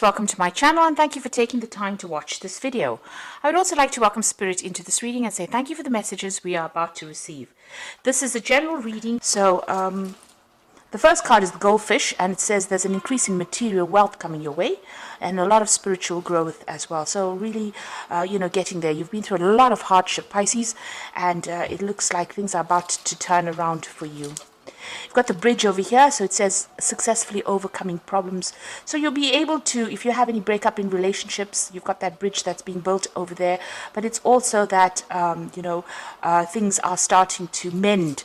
Welcome to my channel and thank you for taking the time to watch this video. I would also like to welcome Spirit into this reading and say thank you for the messages we are about to receive. This is a general reading, so the first card is the goldfish, and it says there's an increase in material wealth coming your way and a lot of spiritual growth as well. So really, getting there. You've been through a lot of hardship, Pisces, and it looks like things are about to turn around for you. You've got the bridge over here, so it says successfully overcoming problems. So you'll be able to, if you have any breakup in relationships, you've got that bridge that's being built over there. But it's also that, things are starting to mend.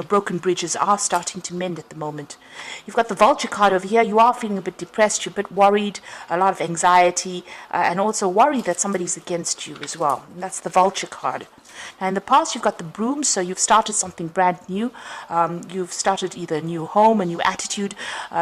Broken bridges are starting to mend at the moment. You've got the vulture card over here. You are feeling a bit depressed, you're a bit worried, a lot of anxiety, and also worried that somebody's against you as well. And that's the vulture card. Now in the past, you've got the broom, so you've started something brand new. You've started either a new home, a new attitude.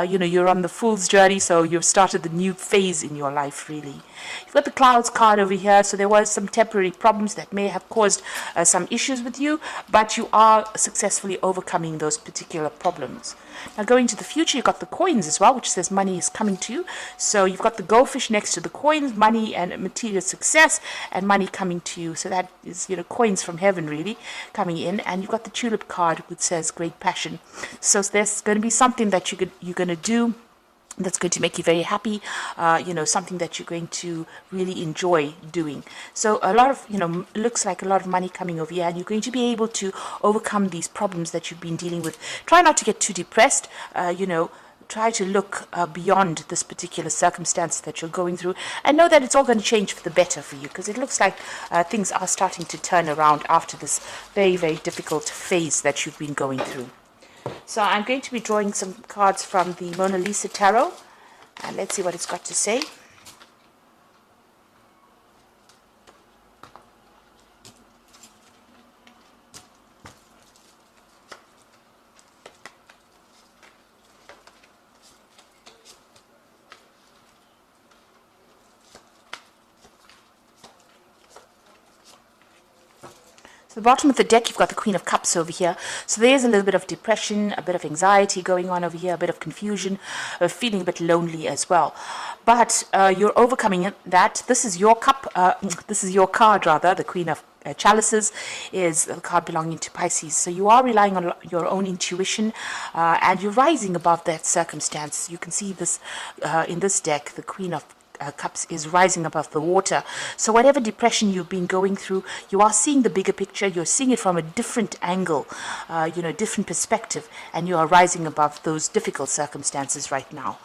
You're on the fool's journey, so you've started the new phase in your life, really. You've got the clouds card over here, so there was some temporary problems that may have caused some issues with you, but you are successfully overcoming those particular problems. Now going to the future, you've got the coins as well, which says money is coming to you. So you've got the goldfish next to the coins, money and material success, and money coming to you. So that is, coins from heaven really coming in. And you've got the tulip card, which says great passion. So there's going to be something that you're going to do that's going to make you very happy, something that you're going to really enjoy doing. So a lot of, looks like a lot of money coming over here, and you're going to be able to overcome these problems that you've been dealing with. Try not to get too depressed, try to look beyond this particular circumstance that you're going through, and know that it's all going to change for the better for you, because it looks like things are starting to turn around after this very, very difficult phase that you've been going through. So I'm going to be drawing some cards from the Mona Lisa Tarot, and let's see what it's got to say. So the bottom of the deck, you've got the Queen of Cups over here. So there's a little bit of depression, a bit of anxiety going on over here, a bit of confusion, feeling a bit lonely as well. But you're overcoming that. This is your cup. This is your card, rather. The Queen of Chalices is the card belonging to Pisces. So you are relying on your own intuition, and you're rising above that circumstance. You can see this in this deck, the Queen of Cups is rising above the water. So whatever depression you've been going through, you are seeing the bigger picture. You're seeing it from a different angle, different perspective, and you are rising above those difficult circumstances right now.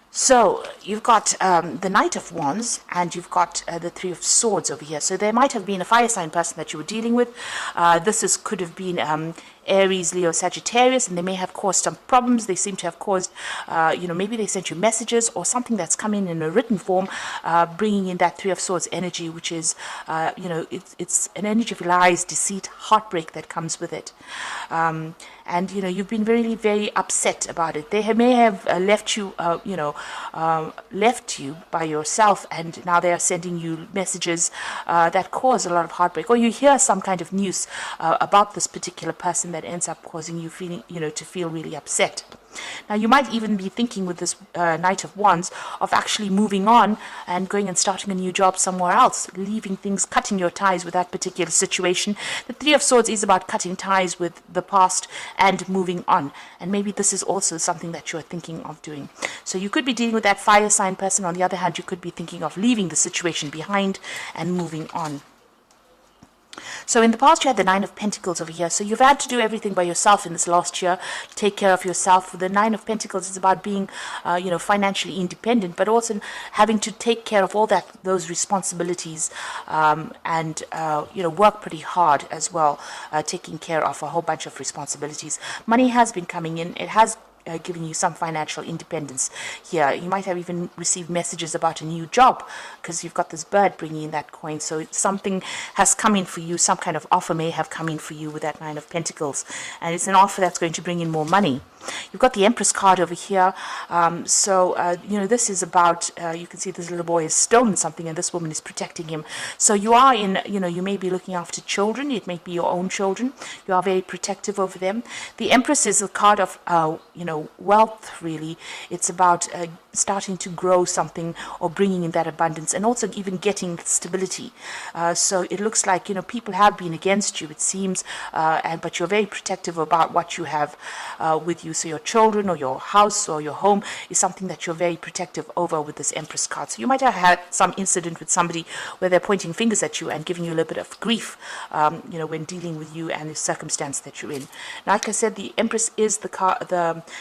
So you've got the Knight of Wands, and you've got the Three of Swords over here. So there might have been a fire sign person that you were dealing with. Could have been Aries, Leo, Sagittarius, and they may have caused some problems. They seem to have caused, maybe they sent you messages or something that's come in a written form, bringing in that Three of Swords energy, which is, it's an energy of lies, deceit, heartbreak that comes with it. And you've been really very upset about it. They may have left you by yourself, and now they are sending you messages that cause a lot of heartbreak, or you hear some kind of news about this particular person that ends up causing you feeling, to feel really upset. Now you might even be thinking with this Knight of Wands of actually moving on and going and starting a new job somewhere else, leaving things, cutting your ties with that particular situation. The Three of Swords is about cutting ties with the past and moving on, and maybe this is also something that you're thinking of doing. So you could be dealing with that fire sign person. On the other hand, you could be thinking of leaving the situation behind and moving on. So in the past, you had the Nine of Pentacles over here. So you've had to do everything by yourself in this last year, take care of yourself. The Nine of Pentacles is about being, financially independent, but also having to take care of all those responsibilities, and work pretty hard as well, taking care of a whole bunch of responsibilities. Money has been coming in. It has giving you some financial independence here. You might have even received messages about a new job, because you've got this bird bringing in that coin. So something has come in for you. Some kind of offer may have come in for you with that Nine of Pentacles, and it's an offer that's going to bring in more money. You've got the Empress card over here. This is about, you can see this little boy has stolen something and this woman is protecting him. So you are in, you may be looking after children. It may be your own children. You are very protective over them. The Empress is a card of, wealth, really. It's about starting to grow something or bringing in that abundance, and also even getting stability. So it looks like, people have been against you, it seems, but you're very protective about what you have with you. So your children or your house or your home is something that you're very protective over with this Empress card. So you might have had some incident with somebody where they're pointing fingers at you and giving you a little bit of grief, when dealing with you and the circumstance that you're in. Like I said, the Empress is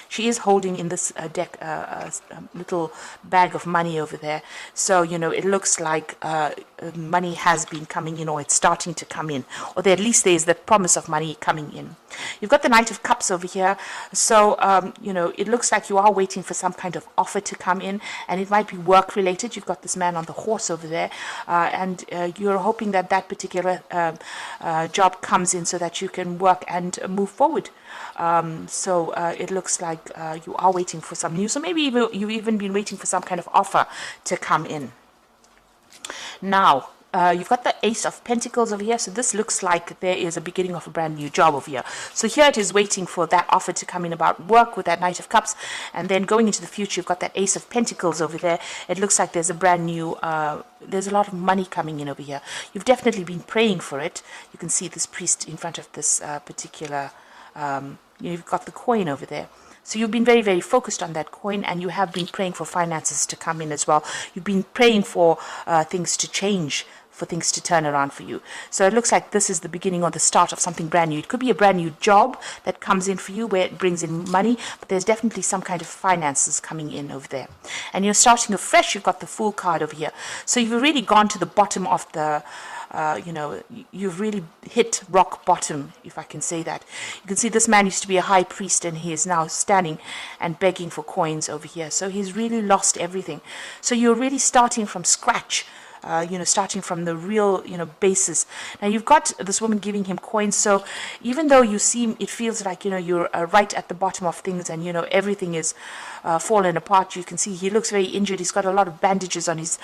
she is holding in this deck a little bag of money over there. So, it looks like money has been coming in, or it's starting to come in, or at least there's the promise of money coming in. You've got the Knight of Cups over here. So, it looks like you are waiting for some kind of offer to come in, and it might be work related. You've got this man on the horse over there, and you're hoping that that particular job comes in so that you can work and move forward. So it looks like you are waiting for some news, so maybe you've even been waiting for some kind of offer to come in. Now, you've got the Ace of Pentacles over here, so this looks like there is a beginning of a brand new job over here. So here it is waiting for that offer to come in about work with that Knight of Cups, and then going into the future, you've got that Ace of Pentacles over there. It looks like there's a brand new, there's a lot of money coming in over here. You've definitely been praying for it. You can see this priest in front of this particular, you've got the coin over there. So you've been very, very focused on that coin, and you have been praying for finances to come in as well. You've been praying for things to change, for things to turn around for you. So it looks like this is the beginning or the start of something brand new. It could be a brand new job that comes in for you where it brings in money, but there's definitely some kind of finances coming in over there. And you're starting afresh. You've got the Fool card over here. So you've really gone to the bottom of the you've really hit rock bottom, if I can say that. You can see this man used to be a high priest, and he is now standing and begging for coins over here. So he's really lost everything. So you're really starting from scratch. Starting from the real, basis. Now you've got this woman giving him coins. So even though it feels like, you're right at the bottom of things, and, everything is fallen apart. You can see he looks very injured. He's got a lot of bandages on his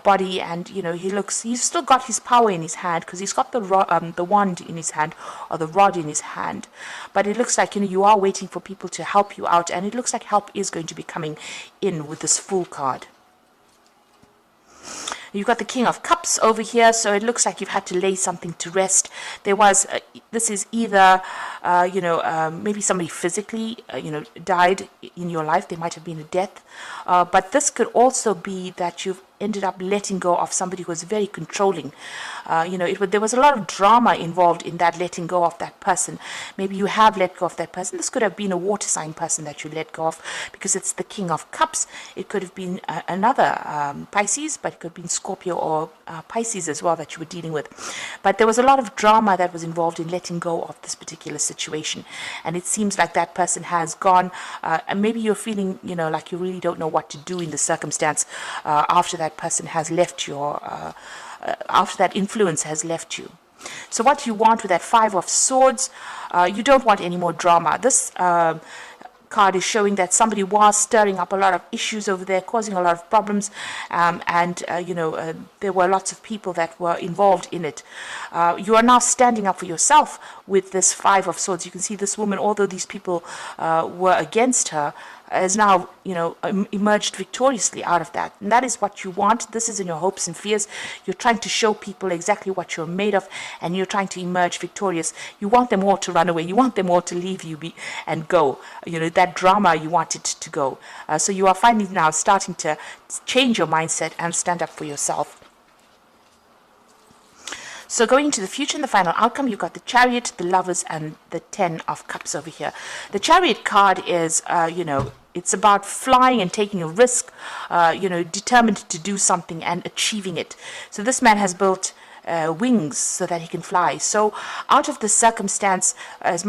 body, and, he's still got his power in his hand, because he's got the wand in his hand, or the rod in his hand. But it looks like, you are waiting for people to help you out, and it looks like help is going to be coming in with this Fool card. You've got the King of Cups over here, so it looks like you've had to lay something to rest. There was, this is either, maybe somebody physically, died in your life. There might have been a death. But this could also be that you've ended up letting go of somebody who was very controlling. There was a lot of drama involved in that letting go of that person. Maybe you have let go of that person. This could have been a water sign person that you let go of, because it's the King of Cups. It could have been another Pisces, but it could have been Scorpio or Pisces as well that you were dealing with. But there was a lot of drama that was involved in letting go of this particular situation. And it seems like that person has gone, and maybe you're feeling, like you really don't know what to do in the circumstance after that person has left after that influence has left you. So what you want with that Five of Swords, you don't want any more drama. This card is showing that somebody was stirring up a lot of issues over there, causing a lot of problems, there were lots of people that were involved in it. You are now standing up for yourself with this Five of Swords. You can see this woman, although these people were against her, has now, emerged victoriously out of that. And that is what you want. This is in your hopes and fears. You're trying to show people exactly what you're made of, and you're trying to emerge victorious. You want them all to run away. You want them all to leave you and go. That drama, you want it to go. So you are finally now starting to change your mindset and stand up for yourself. So going into the future and the final outcome, you've got the Chariot, the Lovers, and the Ten of Cups over here. The Chariot card is, it's about flying and taking a risk, determined to do something and achieving it. So this man has built wings so that he can fly. So out of the circumstance, as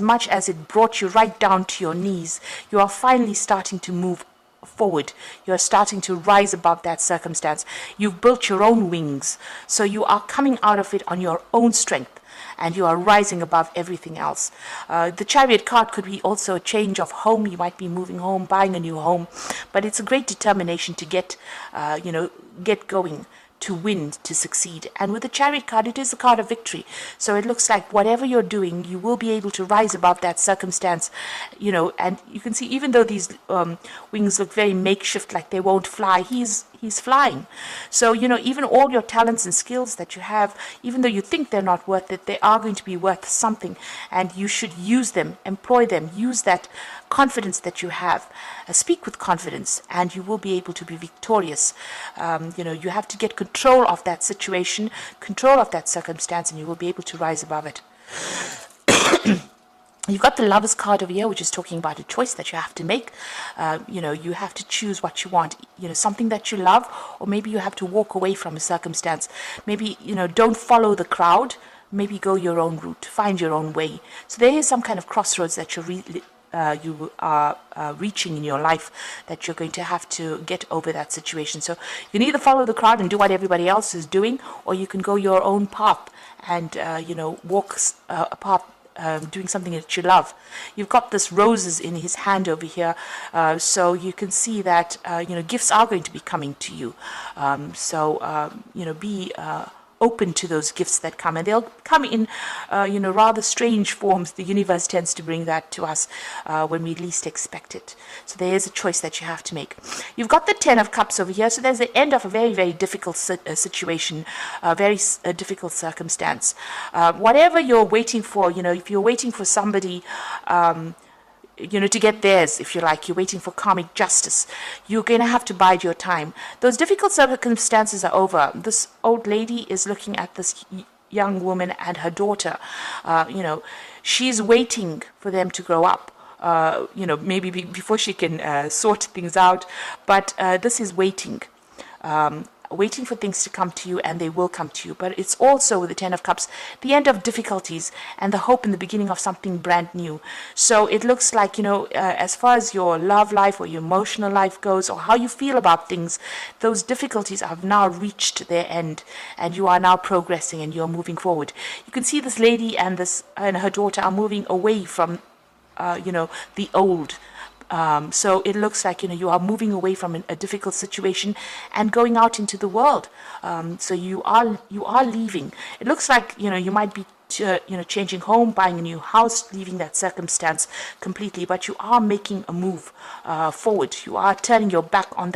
much as it brought you right down to your knees, you are finally starting to move forward. You're starting to rise above that circumstance. You've built your own wings, so you are coming out of it on your own strength, and you are rising above everything else. The Chariot card could be also a change of home. You might be moving home, buying a new home, but it's a great determination to get going, to win, to succeed. And with the Chariot card, it is a card of victory. So it looks like whatever you're doing, you will be able to rise above that circumstance, you know. And you can see, even though these wings look very makeshift, like they won't fly, he's flying. So, you know, even all your talents and skills that you have, even though you think they're not worth it, they are going to be worth something, and you should use them, employ them, use that confidence that you have, speak with confidence, and you will be able to be victorious. You know, you have to get control of that situation, control of that circumstance, and you will be able to rise above it. You've got the Lover's card over here, which is talking about a choice that you have to make. You know, you have to choose what you want, you know, something that you love, or maybe you have to walk away from a circumstance. Maybe, you know, don't follow the crowd. Maybe go your own route, find your own way. So there is some kind of crossroads that you are reaching in your life, that you're going to have to get over that situation. So you can either follow the crowd and do what everybody else is doing, or you can go your own path and, you know, walk a path, doing something that you love. You've got this roses in his hand over here, so you can see that you know, gifts are going to be coming to you. So you know, be open to those gifts that come, and they'll come in you know, rather strange forms. The universe tends to bring that to us when we least expect it. So there is a choice that you have to make. You've got the Ten of Cups over here, so there's the end of a very, very difficult situation, a very difficult circumstance. Whatever you're waiting for, you know, if you're waiting for somebody you know, to get theirs, if you like, you're waiting for karmic justice, you're going to have to bide your time. Those difficult circumstances are over. This old lady is looking at this young woman and her daughter. You know, she's waiting for them to grow up. You know, maybe before she can sort things out, but this is waiting. Waiting for things to come to you, and they will come to you. But it's also, with the Ten of Cups, the end of difficulties and the hope in the beginning of something brand new. So it looks like, you know, as far as your love life or your emotional life goes, or how you feel about things, those difficulties have now reached their end, and you are now progressing and you're moving forward. You can see this lady and her daughter are moving away from you know, the old. So it looks like, you know, you are moving away from a difficult situation and going out into the world. So you are leaving. It looks like, you know, you might be you know, changing home, buying a new house, leaving that circumstance completely, but you are making a move forward. You are turning your back on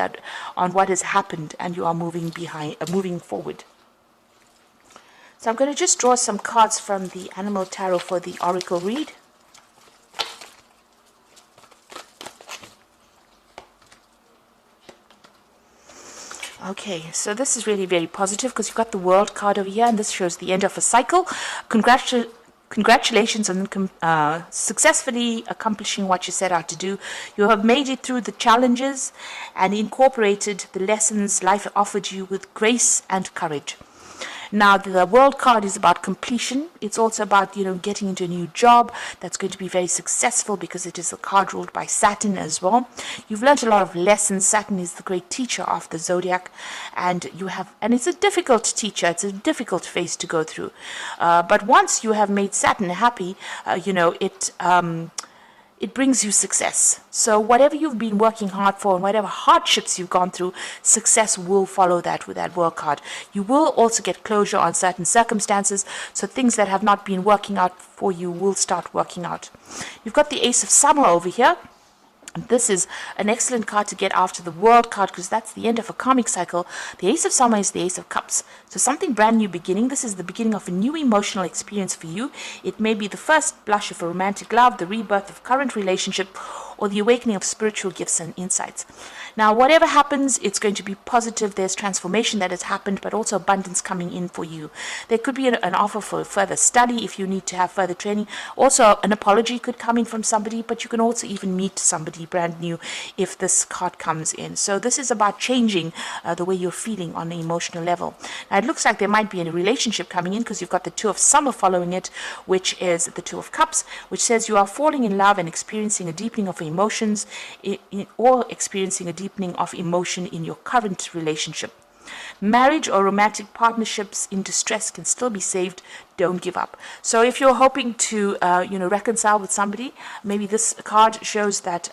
what has happened, and you are moving forward. So I'm going to just draw some cards from the Animal Tarot for the Oracle read. Okay, so this is really very positive, because you've got the World card over here, and this shows the end of a cycle. Congratulations on successfully accomplishing what you set out to do. You have made it through the challenges and incorporated the lessons life offered you with grace and courage. Now, the World card is about completion. It's also about, you know, getting into a new job that's going to be very successful, because it is a card ruled by Saturn as well. You've learned a lot of lessons. Saturn is the great teacher of the zodiac, and it's a difficult teacher. It's a difficult phase to go through. But once you have made Saturn happy, you know, it brings you success. So whatever you've been working hard for, and whatever hardships you've gone through, success will follow that with that World card. You will also get closure on certain circumstances, so things that have not been working out for you will start working out. You've got the Ace of Summer over here. This is an excellent card to get after the World card, because that's the end of a karmic cycle. The Ace of Summer is the Ace of Cups. So something brand new beginning. This is the beginning of a new emotional experience for you. It may be the first blush of a romantic love, the rebirth of current relationship, or the awakening of spiritual gifts and insights. Now, whatever happens, it's going to be positive. There's transformation that has happened, but also abundance coming in for you. There could be an offer for further study if you need to have further training. Also, an apology could come in from somebody, but you can also even meet somebody brand new if this card comes in. So this is about changing the way you're feeling on an emotional level. Now, it looks like there might be a relationship coming in, because you've got the Two of Summer following it, which is the Two of Cups, which says you are falling in love and experiencing a deepening of emotions, or experiencing a deepening of emotion in your current relationship. Marriage or romantic partnerships in distress can still be saved. don't give up. So if you're hoping to, reconcile with somebody, maybe this card shows that,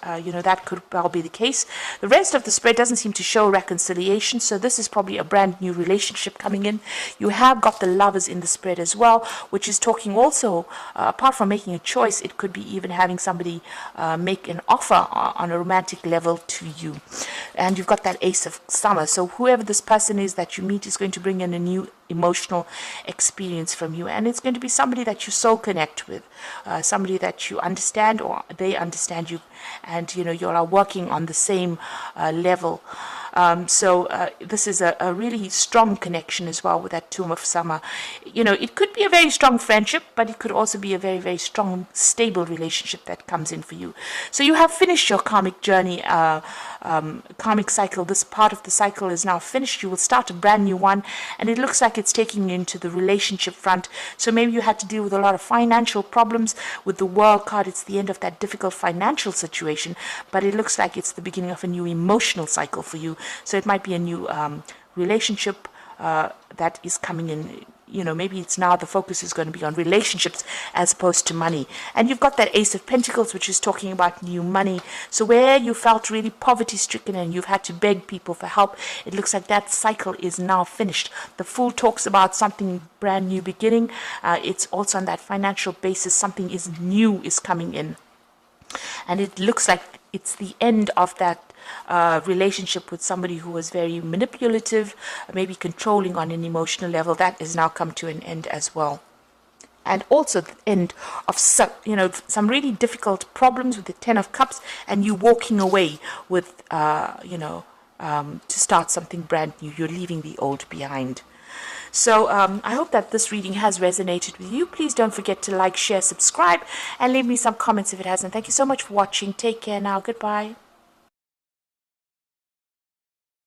that could well be the case. The rest of the spread doesn't seem to show reconciliation, so this is probably a brand new relationship coming in. You have got the Lovers in the spread as well, which is talking also, apart from making a choice, it could be even having somebody make an offer on a romantic level to you. And you've got that Ace of Summer, so whoever this person is that you meet is going to bring in a new emotional experience from you, and it's going to be somebody that you soul connect with, somebody that you understand or they understand you, and you are working on the same level. So this is a really strong connection as well with that Tomb of Summer. It could be a very strong friendship, but it could also be a very, very strong, stable relationship that comes in for you. So you have finished your karmic journey, karmic cycle. This part of the cycle is now finished. You will start a brand new one, and it looks like it's taking you into the relationship front. So maybe you had to deal with a lot of financial problems. With the World card, it's the end of that difficult financial situation, but it looks like it's the beginning of a new emotional cycle for you. So it might be a new relationship that is coming in. Maybe it's now the focus is going to be on relationships as opposed to money. And you've got that Ace of Pentacles, which is talking about new money. So where you felt really poverty-stricken and you've had to beg people for help, it looks like that cycle is now finished. The Fool talks about something brand new beginning. It's also on that financial basis. Something is new is coming in. And it looks like it's the end of that relationship with somebody who was very manipulative, maybe controlling on an emotional level. That has now come to an end as well. And also the end of some really difficult problems with the Ten of Cups, and you walking away with to start something brand new. You're leaving the old behind. So I hope that this reading has resonated with you. Please don't forget to like, share, subscribe, and leave me some comments if it hasn't. Thank you so much for watching. Take care now. Goodbye.